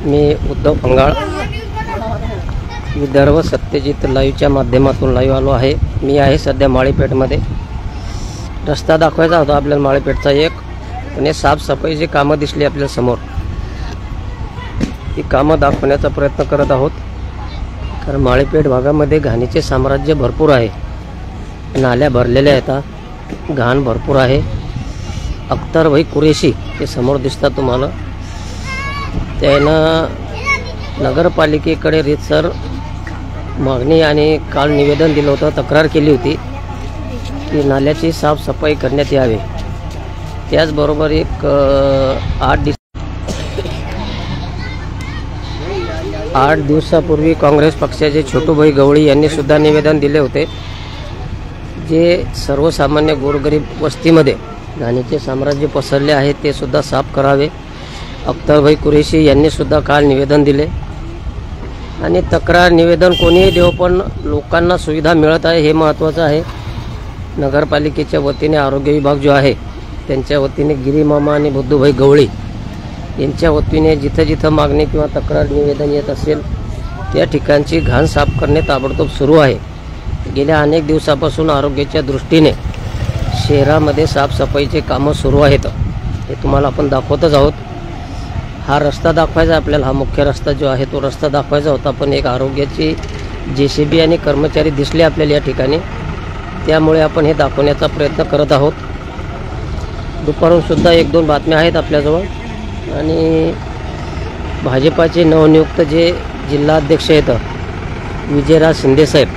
मी उद्धव पंगाळ विदर्भ सत्यजित लाईव्हच्या माध्यमातून लाईव्ह आलो आहे। मी आहे सध्या माळीपेठमध्ये। रस्ता दाखवायचा होता आपल्याला माळीपेठचा एक, पण साफसफाईची कामं दिसली आपल्या समोर। ती कामं दाखवण्याचा प्रयत्न करत आहोत, कारण माळीपेठ भागामध्ये घाणीचे साम्राज्य भरपूर आहे। नाल्या भरलेल्या आहेत, घाण भरपूर आहे। अख्तर भाई कुरेशी हे समोर दिसतात तुम्हाला, त्यानं नगरपालिकेकडे रीतसर मागणी आणि काल निवेदन दिलं होतं, तक्रार केली होती की नाल्याची साफसफाई करण्यात यावी। त्याचबरोबर एक 8 दिवसापूर्वी काँग्रेस पक्षाचे छोटूभाई गवळी यांनी सुद्धा निवेदन दिले होते, जे सर्वसामान्य गोरगरीब वस्तीमध्ये घाणीचे साम्राज्य पसरले आहे ते सुद्धा साफ करावे। अख्तरभाई कुरेशी यांनी सुद्धा काल निवेदन दिले आणि तक्रार निवेदन कोणीही देव, पण लोकांना सुविधा मिळत आहे हे महत्त्वाचं आहे। नगरपालिकेच्या वतीने आरोग्य विभाग जो आहे त्यांच्या वतीने गिरीमामा आणि बुद्धूभाई गवळी यांच्या वतीने जिथं जिथं मागणी किंवा तक्रार निवेदन येत असेल त्या ठिकाणची घाण साफ करणे ताबडतोब सुरू आहे। गेल्या अनेक दिवसापासून आरोग्याच्या दृष्टीने शहरामध्ये साफसफाईचे कामं सुरू आहेत, हे तुम्हाला आपण दाखवतच आहोत। हा रस्ता दाखवायचा आपल्याला, हा मुख्य रस्ता जो आहे तो रस्ता दाखवायचा होता, पण एक आरोग्याची JCB आणि कर्मचारी दिसले आपल्याला या ठिकाणी, त्यामुळे आपण हे दाखवण्याचा प्रयत्न करत आहोत। दुपारून सुद्धा 1-2 बातम्या आहेत आपल्याजवळ, आणि भाजपाचे नवनियुक्त जे जिल्हाध्यक्ष आहेत विजयराज शिंदे साहेब,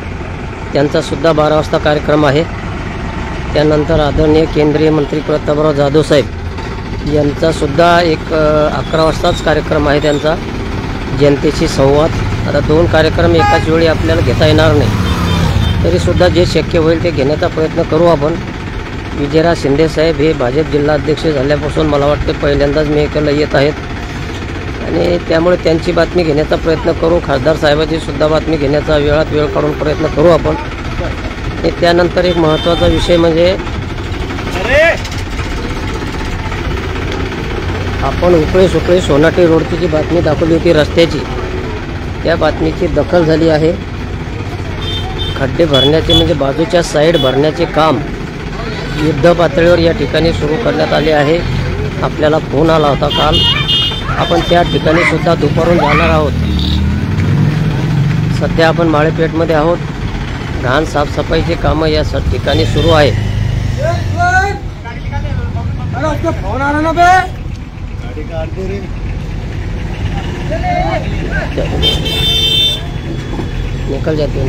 त्यांचा सुद्धा 12 वाजता कार्यक्रम आहे। त्यानंतर आदरणीय केंद्रीय मंत्री प्रतापराव जाधव साहेब यांचा सुद्धा एक 11 वाजताच कार्यक्रम आहे त्यांचा, जनतेशी संवाद। आता 2 कार्यक्रम एकाच वेळी आपल्याला घेता येणार नाही, तरीसुद्धा जे शक्य होईल ते घेण्याचा प्रयत्न करू आपण। विजयराज शिंदे साहेब हे भाजप जिल्हाध्यक्ष झाल्यापासून मला वाटते पहिल्यांदाच मी इकडे येत आहेत, आणि त्यामुळे त्यांची बातमी घेण्याचा प्रयत्न करू। खासदार साहेबांची सुद्धा बातमी घेण्याचा वेळात वेळ काढून प्रयत्न करू आपण। आणि त्यानंतर एक महत्त्वाचा विषय म्हणजे आपण उकळे सुकळे सोनाटी रोडची जी बातमी दाखवली होती रस्त्याची, त्या बातमीची दखल झाली आहे। खड्डे भरण्याचे म्हणजे बाजूच्या साईड भरण्याचे काम युद्ध पातळीवर या ठिकाणी सुरू करण्यात आले आहे। आपल्याला फोन आला होता काल, आपण त्या ठिकाणी सुद्धा दुपारून जाणार आहोत। सध्या आपण माळीपेठमध्ये आहोत। घाण साफसफाईचे कामं या ठिकाणी सुरू आहे। निकल जाते।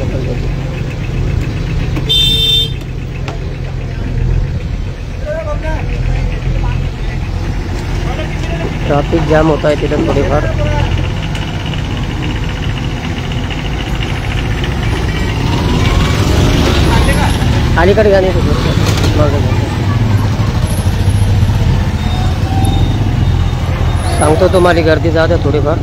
ट्रैफिक जाम होता है तिधर थोडीफार। अलीकडे गाणी सांगतो तुम्हाला, गर्दी जाते थोडीफार।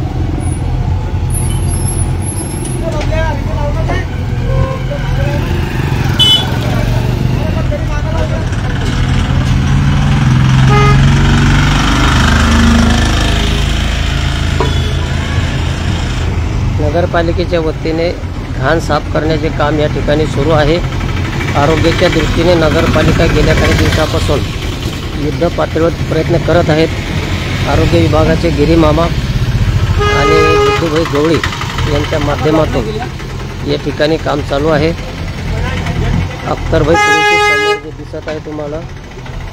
नगरपालिकेच्या वतीने घाण साफ करण्याचे काम या ठिकाणी सुरू आहे। आरोग्याच्या दृष्टीने नगरपालिका गेल्या काही दिवसापासून युद्ध पातळीवर प्रयत्न करत आहेत। आरोग्य विभागाचे गिरीमामा आणि बुद्धूभाई गवळी यांच्या माध्यमातून या ठिकाणी काम चालू आहे। अख्तरभाई कुरेशी समोर जे दिसत आहे तुम्हाला,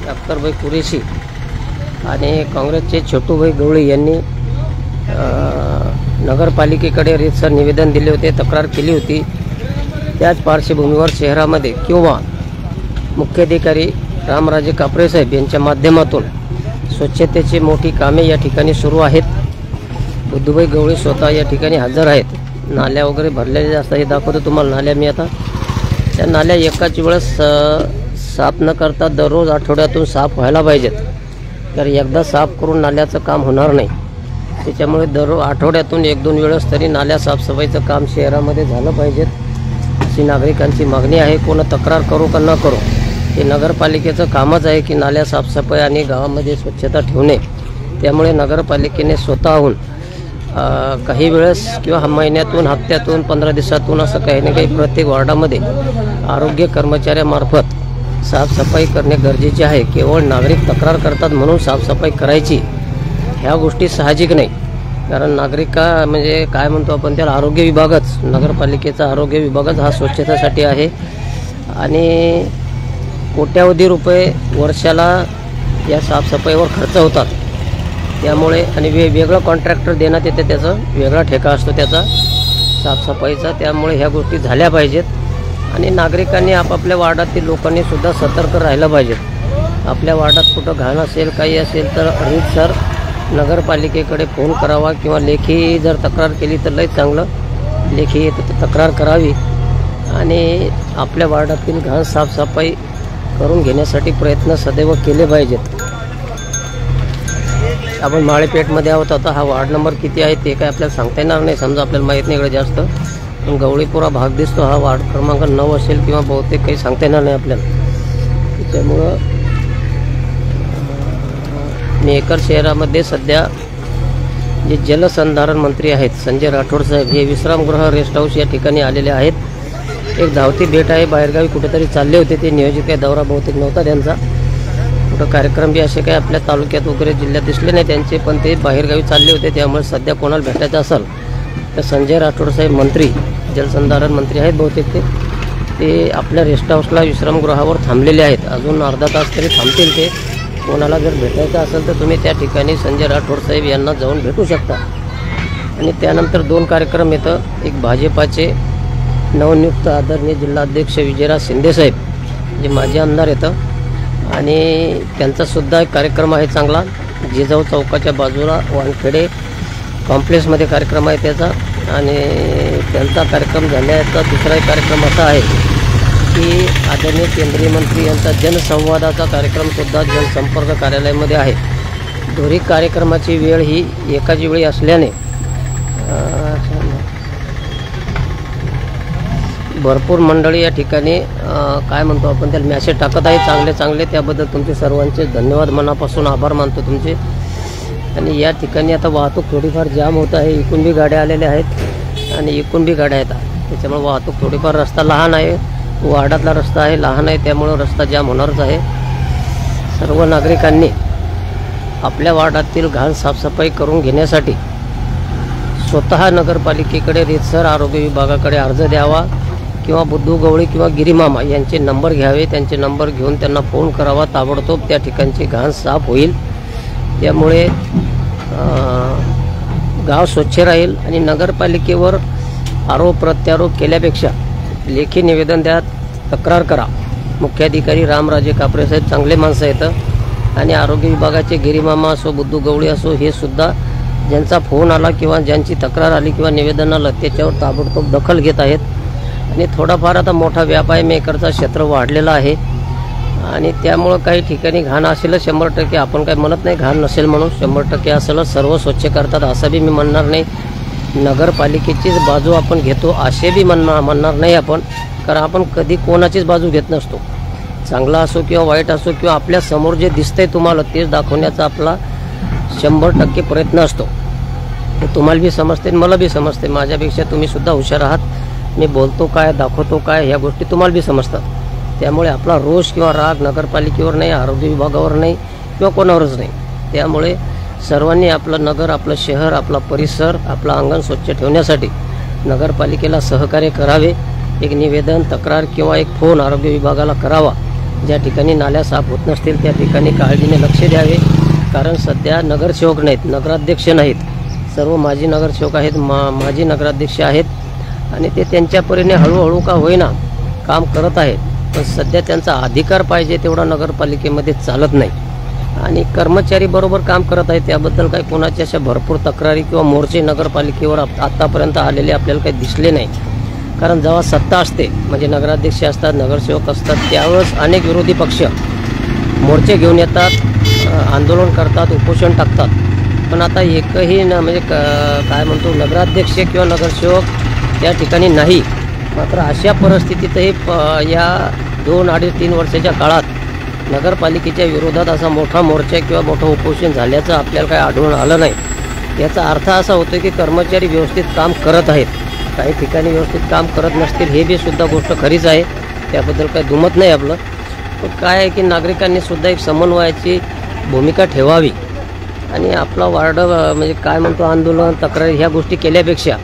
अख्तरभाई कुरेशी आणि काँग्रेसचे छोटूभाई गवळी यांनी नगरपालिकेकडे रीतसर निवेदन दिले होते, तक्रार केली होती। त्याच पार्श्वभूमीवर शहरामध्ये किंवा मुख्याधिकारी रामराजे कापरे साहेब यांच्या माध्यमातून स्वच्छतेची मोठी कामे या ठिकाणी सुरू आहेत। बुद्धूभाई गवळी स्वतः या ठिकाणी हजर आहेत। नाल्या वगैरे भरलेल्या असतात, हे दाखवतो तुम्हाला नाल्या मी आता। त्या नाल्या एकाच वेळेस साफ न करता दररोज आठवड्यातून साफ व्हायला पाहिजेत, तर एकदा साफ करून नाल्याचं काम होणार नाही। त्याच्यामुळे दररोज आठवड्यातून 1-2 वेळेस तरी नाल्या साफसफाईचं काम शहरामध्ये झालं पाहिजेत, अशी नागरिकांची मागणी आहे। कोण तक्रार करू का न करू, हे नगरपालिकेचं कामच आहे की नाल्या साफसफाई आणि गावामध्ये स्वच्छता ठेवणे। त्यामुळे नगरपालिकेने स्वतःहून काही वेळेस किंवा महिन्यातून, हप्त्यातून, 15 दिवसातून असं काही ना काही प्रत्येक वॉर्डामध्ये आरोग्य कर्मचाऱ्यामार्फत साफसफाई करणे गरजेचे आहे. केवळ नागरिक तक्रार करतात म्हणून साफसफाई करायची ह्या गोष्टी साहजिक नाही. कारण नागरिक म्हणजे काय म्हणतो आपण त्याला, आरोग्य विभागच, नगरपालिकेचा आरोग्य विभागच हा स्वच्छतेसाठी आहे. आणि कोट्यावधी रुपये वर्षाला या साफसफाईवर खर्च होतात. त्यामुळे आणि वेगवेगळं कॉन्ट्रॅक्टर देण्यात येते, त्याचा वेगळा ठेका असतो त्याचा साफसफाईचा. त्यामुळे ह्या गोष्टी झाल्या पाहिजेत आणि नागरिकांनी आपापल्या वार्डातील लोकांनी सुद्धा सतर्क राहिलं पाहिजेत. आपल्या वार्डात कुठं घाण असेल, काही असेल तर रीतसर नगरपालिकेकडे फोन करावा किंवा लेखी जर तक्रार केली तर लई चांगलं, लेखी तक्रार करावी आणि आपल्या वार्डातील घाण साफसफाई करून घेण्यासाठी प्रयत्न सदैव केले पाहिजेत. आपण माळेपेठमध्ये आहोत. आता हा वार्ड नंबर किती आहे ते काय आपल्याला सांगता येणार नाही, समजा आपल्याला माहीत नाही इकडे जास्त, पण गवळीपुरा भाग दिसतो. हा वार्ड क्रमांक 9 असेल किंवा बहुतेक काही सांगता येणार नाही आपल्याला. त्याच्यामुळं मेकर शहरामध्ये सध्या जे जलसंधारण मंत्री आहेत संजय राठोड साहेब, हे विश्रामगृह रेस्ट हाऊस या ठिकाणी आलेले आहेत. एक धावती भेट आहे, बाहेरगावी कुठेतरी चालले होते ते, नियोजित काही दौरा बहुतेक नव्हता त्यांचा. कुठं कार्यक्रम बी असे काही आपल्या तालुक्यात वगैरे जिल्ह्यात दिसले नाही त्यांचे, पण ते बाहेरगावी चालले होते. त्यामुळे सध्या कोणाला भेटायचं असेल तर संजय राठोड साहेब मंत्री, जलसंधारण मंत्री आहेत बहुतेक, ते आपल्या रेस्ट हाऊसला विश्रामगृहावर थांबलेले आहेत. अजून अर्धा तास तरी थांबतील ते. कोणाला जर भेटायचं असेल तर तुम्ही त्या ठिकाणी संजय राठोड साहेब यांना जाऊन भेटू शकता. आणि त्यानंतर 2 कार्यक्रम येतं. एक भाजपाचे नवनियुक्त आदरणीय जिल्हाध्यक्ष विजयराज शिंदेसाहेब जे माजी आमदार येतं, आणि त्यांचासुद्धा एक कार्यक्रम आहे चांगला. जिजाऊ चौकाच्या बाजूला वानखेडे कॉम्प्लेक्समध्ये कार्यक्रम आहे त्याचा. आणि त्यांचा कार्यक्रम झाल्याचा दुसरा एक कार्यक्रम असा आहे की आदरणीय केंद्रीय मंत्री यांचा जनसंवादाचा कार्यक्रमसुद्धा जनसंपर्क कार्यालयामध्ये आहे. दोन्ही कार्यक्रमाची वेळ ही एकाच वेळी असल्याने भरपूर मंडळी या ठिकाणी काय म्हणतो आपण त्याला मॅसेज टाकत आहे चांगले चांगले. त्याबद्दल तुमचे सर्वांचे धन्यवाद, मनापासून आभार मानतो तुमचे. आणि या ठिकाणी आता वाहतूक थोडीफार जाम होत आहे. इकून बी गाड्या आलेल्या आहेत आणि इकून बी गाड्या येतात. त्याच्यामुळे वाहतूक थोडीफार, रस्ता लहान आहे, वार्डातला रस्ता आहे, लहान आहे, त्यामुळं रस्ता जाम होणारच आहे. सर्व नागरिकांनी आपल्या वार्डातील घाण साफसफाई करून घेण्यासाठी स्वतः नगरपालिकेकडे रीतसर आरोग्य विभागाकडे अर्ज द्यावा किंवा बुद्धू गवळी किंवा गिरीमामा यांचे नंबर घ्यावे. त्यांचे नंबर घेऊन त्यांना फोन करावा. ताबडतोब त्या ठिकाणची घाण साफ होईल. त्यामुळे गाव स्वच्छ राहील. आणि नगरपालिकेवर आरोप प्रत्यारोप केल्यापेक्षा लेखी निवेदन द्या, तक्रार करा. मुख्याधिकारी रामराजे कापरे साहेब चांगले माणसं येतं. आणि आरोग्य विभागाचे गिरीमामा असो, बुद्धू गवळी असो, हे सुद्धा ज्यांचा फोन आला किंवा ज्यांची तक्रार आली किंवा निवेदन आलं त्याच्यावर ताबडतोब दखल घेत आहेत. आणि थोडाफार आता मोठा व्यापार मेकरचा क्षेत्र वाढलेला आहे आणि त्यामुळं काही ठिकाणी घाण असेलच 100%. आपण काही म्हणत नाही घाण नसेल म्हणून, 100% असेलच. सर्व स्वच्छ करतात असं बी मी म्हणणार नाही. नगरपालिकेचीच बाजू आपण घेतो असे बी म्हणणार नाही आपण, कारण आपण कधी कोणाचीच बाजू घेत नसतो. चांगला असो किंवा वाईट असो किंवा आपल्या समोर जे दिसतंय तुम्हाला तेच दाखवण्याचा आपला 100% प्रयत्न असतो. हे तुम्हाला बी समजते, मला बी समजते. माझ्यापेक्षा तुम्ही सुद्धा हुशार आहात. मी बोलतो काय, दाखवतो काय, ह्या गोष्टी तुम्हाला बी समजतात. त्यामुळे आपला रोष किंवा राग नगरपालिकेवर नाही, आरोग्य विभागावर नाही किंवा कोणावरच नाही. त्यामुळे सर्वांनी आपलं नगर, आपलं शहर, आपला परिसर, आपलं अंगण स्वच्छ ठेवण्यासाठी नगरपालिकेला सहकार्य करावे. एक निवेदन, तक्रार किंवा एक फोन आरोग्य विभागाला करावा. ज्या ठिकाणी नाल्या साफ होत नसतील त्या ठिकाणी काळजीने लक्ष द्यावे. कारण सध्या नगरसेवक नाहीत, नगराध्यक्ष नाहीत, सर्व माजी नगरसेवक आहेत, माजी नगराध्यक्ष आहेत आणि ते त्यांच्या परीने हळूहळू का होईना काम करत आहेत. पण सध्या त्यांचा अधिकार पाहिजे तेवढा नगरपालिकेमध्ये चालत नाही आणि कर्मचारी बरोबर काम करत आहेत. त्याबद्दल काही कोणाच्या अशा भरपूर तक्रारी किंवा मोर्चे नगरपालिकेवर आत्तापर्यंत आलेले आपल्याला काही दिसले नाही. कारण जेव्हा सत्ता असते म्हणजे नगराध्यक्ष असतात, नगरसेवक असतात, त्यावेळेस अनेक विरोधी पक्ष मोर्चे घेऊन येतात, आंदोलन करतात, उपोषण टाकतात. पण आता एकही म्हणजे काय म्हणतो नगराध्यक्ष किंवा नगरसेवक त्या ठिकाणी नाही. मात्र अशा परिस्थितीतही या 2-2.5-3 वर्षाच्या काळात नगरपालिकेच्या विरोधात असा मोठा मोर्चा किंवा मोठं उपोषण झाल्याचं आपल्याला काही आढळून आलं नाही. याचा अर्थ असा होतो की कर्मचारी व्यवस्थित काम करत आहेत, काही ठिकाणी व्यवस्थित काम करत नसतील, हे बी सुद्धा गोष्ट खरीच आहे, त्याबद्दल काही दुमत नाही आपलं. पण काय आहे की नागरिकांनी सुद्धा एक समन्वयाची भूमिका ठेवावी आणि आपला वार्ड म्हणजे काय म्हणतो आंदोलन तक्रारी ह्या गोष्टी केल्यापेक्षा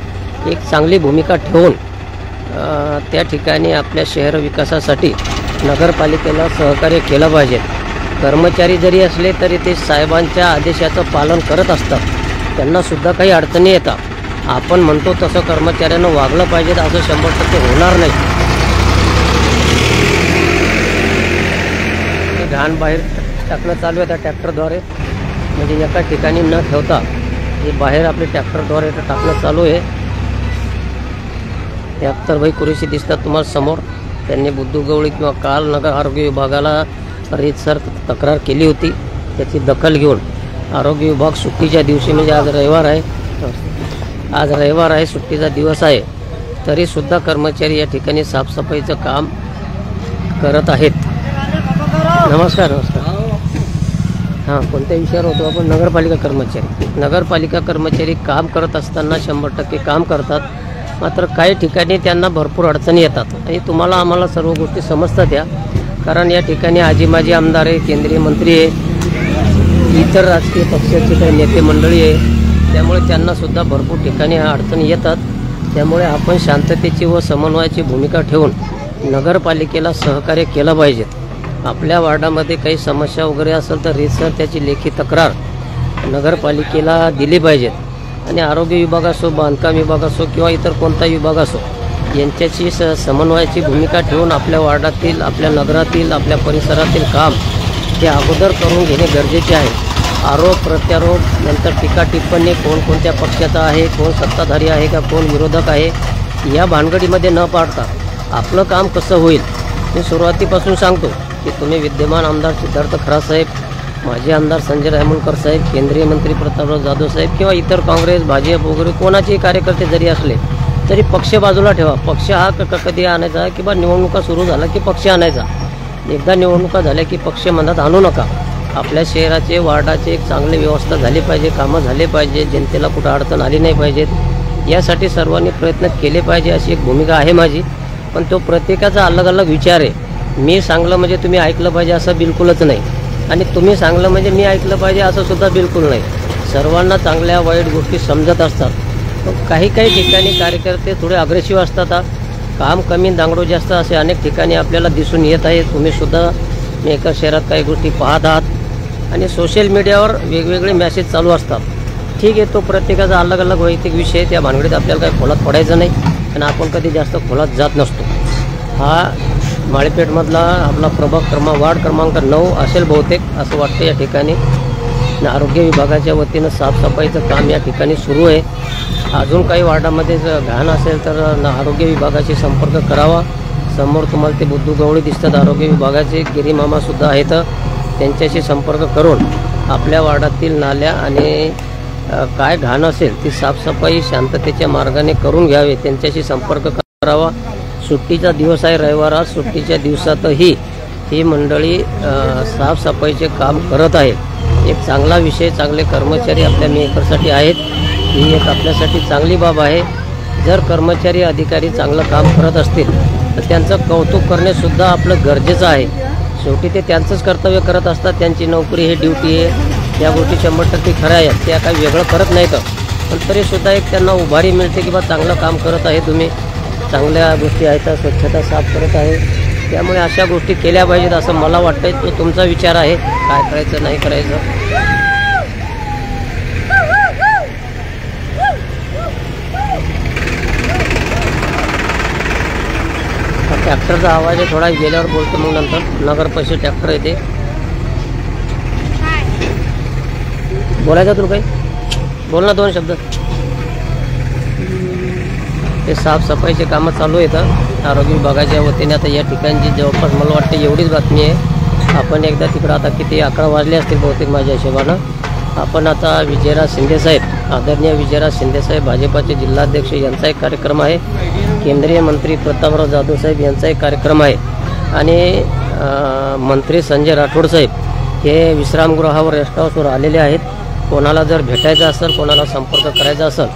एक चांगली भूमिका ठेवून त्या ठिकाणी आपल्या शहर विकासासाठी नगरपालिकेला सहकार्य केलं पाहिजे. कर्मचारी जरी असले तरी ते साहेबांच्या आदेशाचं पालन करत असतात, त्यांनासुद्धा काही अडचणी येतात. आपण म्हणतो तसं कर्मचाऱ्यांना वागलं पाहिजे असं 100% होणार नाही. घाण बाहेर टाकणं चालू आहे त्या ट्रॅक्टरद्वारे, म्हणजे एका ठिकाणी न ठेवता हे बाहेर आपले ट्रॅक्टरद्वारे टाकणं चालू आहे. हे अख्तरभाई कुरेशी दिसतात तुम्हाला समोर. त्यांनी बुद्धू गवळी किंवा काल नगर आरोग्य विभागाला रीतसर तक्रार केली होती, त्याची दखल घेऊन आरोग्य विभाग सुट्टीच्या दिवशी म्हणजे आज रविवार आहे, सुट्टीचा दिवस आहे, तरीसुद्धा कर्मचारी या ठिकाणी साफसफाईचं काम करत आहेत. नमस्कार. हां, कोणत्या विषयावर होतो आपण? नगरपालिका कर्मचारी काम करत असताना 100% काम करतात, मात्र काही ठिकाणी त्यांना भरपूर अडचणी येतात आणि तुम्हाला आम्हाला सर्व गोष्टी समजतात या, कारण या ठिकाणी आजी माजी आमदार आहे, केंद्रीय मंत्री आहे, इतर राजकीय पक्षाचे काही नेते मंडळी आहे, त्यामुळे त्यांनासुद्धा भरपूर ठिकाणी अडचणी येतात. त्यामुळे आपण शांततेची व समन्वयाची भूमिका ठेवून नगरपालिकेला सहकार्य केलं पाहिजे. आपल्या वार्डामध्ये काही समस्या वगैरे असेल तर रीतसर त्याची लेखी तक्रार नगरपालिकेला दिली पाहिजेत आणि आरोग्य विभाग असो, बांधकाम विभाग असो किंवा इतर कोणताही विभाग असो, यांच्याशी समन्वयाची भूमिका ठेवून आपल्या वार्डातील, आपल्या नगरातील, आपल्या परिसरातील काम हे अगोदर करून घेणे गरजेचे आहे. आरोप प्रत्यारोप नंतर टीका टिप्पणी कोणत्या पक्षाचा आहे, कोण सत्ताधारी आहे का कोण विरोधक आहे, या भानगडीमध्ये न पाडता आपलं काम कसं होईल. मी सुरुवातीपासून सांगतो की तुम्ही विद्यमान आमदार सिद्धार्थ खरात साहेब, माजी आमदार संजय रायमुलकर साहेब, केंद्रीय मंत्री प्रतापराव जाधव साहेब किंवा इतर काँग्रेस भाजप वगैरे कोणाचेही कार्यकर्ते जरी असले तरी पक्ष बाजूला ठेवा. पक्ष हा कधी आणायचा किंवा निवडणुका सुरू झाला की पक्ष आणायचा, एकदा निवडणुका झाल्या की पक्ष मनात आणू नका. आपल्या शहराचे वार्डाचे एक चांगली व्यवस्था झाली पाहिजे, कामं झाले पाहिजे, जनतेला कुठं अडचण आली नाही पाहिजेत, यासाठी सर्वांनी प्रयत्न केले पाहिजे अशी एक भूमिका आहे माझी. पण तो प्रत्येकाचा अलग अलग विचार आहे. मी सांगलं म्हणजे तुम्ही ऐकलं पाहिजे असं बिलकुलच नाही आणि तुम्ही सांगलं म्हणजे मी ऐकलं पाहिजे असं सुद्धा बिलकुल नाही. सर्वांना चांगल्या वाईट गोष्टी समजत असतात. काही ठिकाणी कार्यकर्ते थोडे अग्रेसिव्ह असतात, काम कमी दांगडो जास्त असे अनेक ठिकाणी आपल्याला दिसून येत आहे. तुम्ही सुद्धा मेकर शहरात काही गोष्टी पाहत आहात आणि सोशल मीडियावर वेगवेगळे मेसेज चालू असतात. ठीक आहे, तो प्रत्येकाचा अलग अलग वैयक्तिक विषय आहे, त्या भानगडीत आपल्याला काही खोलात पडायचं नाही आणि आपण कधी जास्त खोलात जात नसतो. हा माळीपेठमधला आपला वार्ड क्रमांक 9 असेल बहुतेक असं वाटतं. या ठिकाणी आरोग्य विभागाच्या वतीनं साफसफाईचं काम या ठिकाणी सुरू आहे. अजून काही वार्डामध्ये जर घाण असेल तर आरोग्य विभागाशी संपर्क करावा. समोर तुम्हाला ते बुद्धू गवळी दिसतात, आरोग्य विभागाचे गिरीमामासुद्धा आहेत, त्यांच्याशी संपर्क करून आपल्या वार्डातील नाल्या आणि काय घाण असेल ती साफसफाई शांततेच्या मार्गाने करून घ्यावे, त्यांच्याशी संपर्क करावा. सुट्टीचा दिवस आहे रविवार, आज सुट्टीच्या दिवसातही ही मंडळी साफसफाईचे काम करत आहे. एक चांगला विषय, चांगले कर्मचारी आपल्या मेकरसाठी आहेत, ही एक आपल्यासाठी चांगली बाब आहे. जर कर्मचारी अधिकारी चांगलं काम करत असतील तर त्यांचं कौतुक करणेसुद्धा आपलं गरजेचं आहे. शेवटी ते त्यांचंच कर्तव्य करत असतात, त्यांची नोकरी हे ड्युटी आहे, या गोष्टी 100% खऱ्या आहेत, त्या काही वेगळं करत नाहीत. पण तरीसुद्धा एक त्यांना उभारी मिळते की बा चांगलं काम करत आहे, तुम्ही चांगल्या गोष्टी आहेत, स्वच्छता साफ करत आहे, त्यामुळे अशा गोष्टी केल्या पाहिजेत असं मला वाटतं. तो तुमचा विचार आहे, काय करायचं नाही करायचं. ट्रॅक्टरचा आवाज आहे, थोडा गेल्यावर बोलतो मग नंतर. नगर पैसे ट्रॅक्टर येते. बोलायचं तुला काही? बोल ना 2 शब्द. ते साफसफाईचे कामं चालू आहेत आरोग्य विभागाच्या वतीने. आता या ठिकाणची जवळपास मला वाटतं एवढीच बातमी आहे. आपण एकदा तिकडं आता किती 11 वाजले असतील बहुतेक माझ्या हिशोबानं. आपण आता विजयराज शिंदेसाहेब, आदरणीय विजयराज शिंदेसाहेब भाजपाचे जिल्हाध्यक्ष यांचा एक कार्यक्रम आहे, केंद्रीय मंत्री प्रतापराव जाधव साहेब यांचा एक कार्यक्रम आहे आणि मंत्री संजय राठोड साहेब हे विश्रामगृहावर रेस्ट हाऊसवर आलेले आहेत. कोणाला जर भेटायचं असेल, कोणाला संपर्क करायचा असेल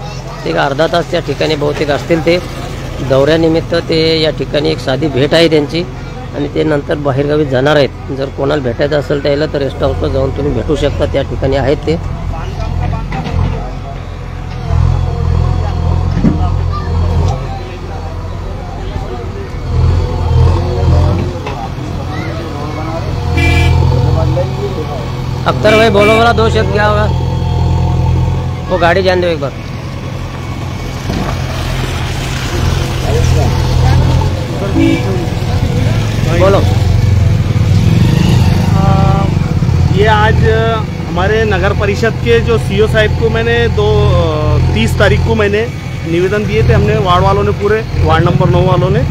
ते एक अर्धा तास त्या ठिकाणी बहुतेक असतील. ते दौऱ्यानिमित्त ते या ठिकाणी एक साधी भेट आहे त्यांची आणि ते नंतर बाहेरगावी जाणार आहेत. जर कोणाला भेटायचं असेल त्याला तर रेस्ट हाऊसला जाऊन तुम्ही भेटू शकता, त्या ठिकाणी आहेत ते. अख्तर भाई बोलो बोला 2 शब्द क्या होगा, वो गाड़ी जान दो एक बार. बोलो. ये आज हमारे नगर परिषद के जो सीओ साहब को मैंने 30 तारीख को मैंने निवेदन दिए थे. हमने वार्ड वालों ने, पूरे वार्ड नंबर 9 वालों ने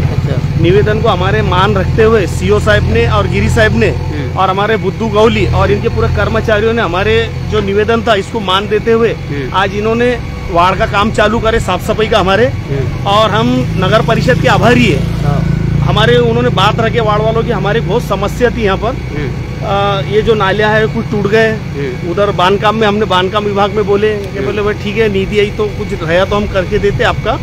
निवेदन को हमारे मान रखते हुए सीओ साहब ने और गिरी साहब ने और हमारे बुद्धू गौली और इनके पूरे कर्मचारियों ने हमारे जो निवेदन था इसको मान देते हुए आज इन्होंने वार्ड का काम चालू करे, साफ सफाई का हमारे. और हम नगर परिषद के आभारी है. हमारे उन्होंने बात रखे वार्ड वालों की, हमारी बहुत समस्या थी यहाँ पर. ये जो नालियाँ है कुछ टूट गए. उधर बांधकाम में हमने बांधकाम विभाग में बोले भाई ठीक है, नीति आई तो कुछ रहा तो हम करके देते आपका.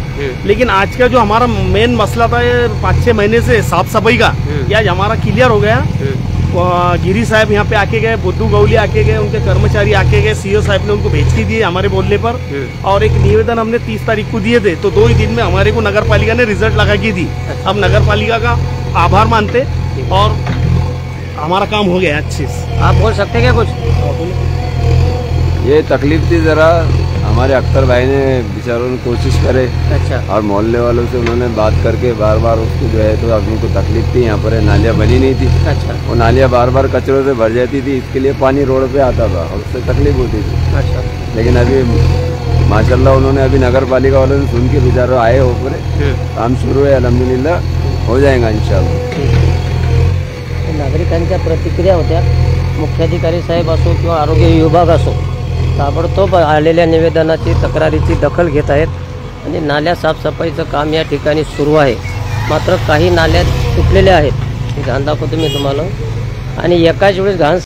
लेकिन आज का जो हमारा मेन मसला था ये 5-6 महीने से साफ सफाई का, ये आज हमारा क्लियर हो गया. गिरी साहब यहाँ पे आके गए, बुद्धू गौली आके गए, उनके कर्मचारी आके गए, सीओ साहब ने उनको भेज के दिए हमारे बोलने पर. और एक निवेदन हमने 30 तारीख को दिए थे, तो 2 ही दिन में हमारे को नगर पालिका ने रिजल्ट लगा के दी. हम नगर पालिका का आभार मानते और हमारा काम हो गया अच्छे से. आप बोल सकते हैं क्या कुछ? ये तकलीफ थी ज़रा, हमारे अख्तर भाई ने बेचारों ने कोशिश करे. अच्छा. और मोहल्ले वालों से उन्होंने बात करके बार बार उसको जो है तो अब उनको तकलीफ थी. यहाँ पर नालियाँ बनी नहीं थी. अच्छा. वो नालियाँ बार बार कचरों से भर जाती थी, इसके लिए पानी रोड पे आता था और उससे तकलीफ होती थी. अच्छा. लेकिन अभी माशाल्लाह उन्होंने अभी नगर पालिका वालों ने सुन के बेचारों आए हो पूरे, काम शुरू है, अल्हम्दुलिल्लाह हो जाएगा इंशाल्लाह. नागरिकांच्या प्रतिक्रिया होत्या. मुख्याधिकारी साहेब असो किंवा आरोग्य विभाग असो ताबडतोब आलेल्या निवेदनाची, तक्रारीची दखल घेत आहेत आणि नाल्या साफसफाईचं काम या ठिकाणी सुरू आहे. मात्र काही नाल्या तुटलेल्या आहेत, घाण दाखवतो मी तुम्हाला. आणि एकाच वेळेस घाण